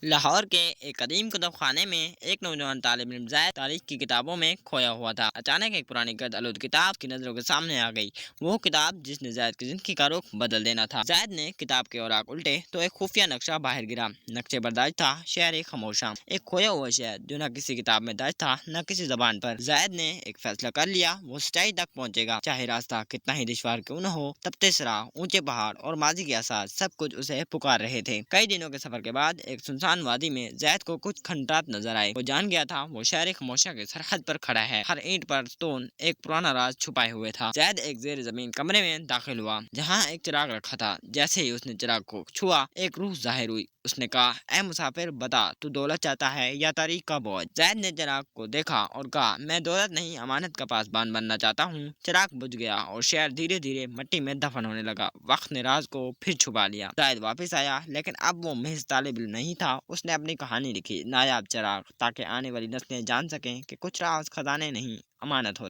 لاہور کے ایک قدیم کتب خانے میں ایک نوجوان طالب علم زید تاریخ کی کتابوں میں کھویا ہوا تھا۔ اچانک ایک پرانی گرد آلود کتاب کی نظروں کے سامنے آ گئی، وہ کتاب جس نے زید کی زندگی کا رخ بدل دینا تھا۔ زید نے کتاب کے اوراق الٹے تو ایک خفیہ نقشہ باہر گرا۔ نقشے پر درج تھا شہر خاموشاں، ایک کھویا ہوا شہر جو نہ کسی کتاب میں درج تھا نہ کسی زبان پر۔ زید نے ایک فیصلہ کر لیا، وہ سچائی تک پہنچے گا، چاہے راستہ کتنا ہی دشوار کیوں نہ ہو۔ تپتے صحرا، اونچے پہاڑ اور ماضی کے آثار سب کچھ اسے پکار رہے تھے۔ کئی دنوں کے سفر کے بعد ایک سنسان وادی میں زید کو کچھ کھنڈرات نظر آئے۔ وہ جان گیا تھا وہ شہر خاموشیاں کے سرحد پر کھڑا ہے، ہر اینٹ پر ستون ایک پرانا راز چھپائے ہوئے تھا۔ زید ایک زیر زمین کمرے میں داخل ہوا جہاں ایک چراغ رکھا تھا۔ جیسے ہی اس نے چراغ کو چھوا، ایک روح ظاہر ہوئی۔ اس نے کہا، اے مسافر، بتا تو دولت چاہتا ہے یا تاریخ کا بوجھ؟ زید نے چراغ کو دیکھا اور کہا، میں دولت نہیں، امانت کا پاسبان بننا چاہتا ہوں۔ چراغ بجھ گیا اور شہر دھیرے دھیرے مٹی میں دفن ہونے لگا۔ وقت نے راز کو پھر چھپا لیا۔ زید واپس آیا، لیکن اب وہ محض طالب علم نہیں تھا۔ اس نے اپنی کہانی لکھی، نایاب چراغ، تاکہ آنے والی نسلیں جان سکیں کہ کچھ راز خزانے نہیں، امانت ہوتے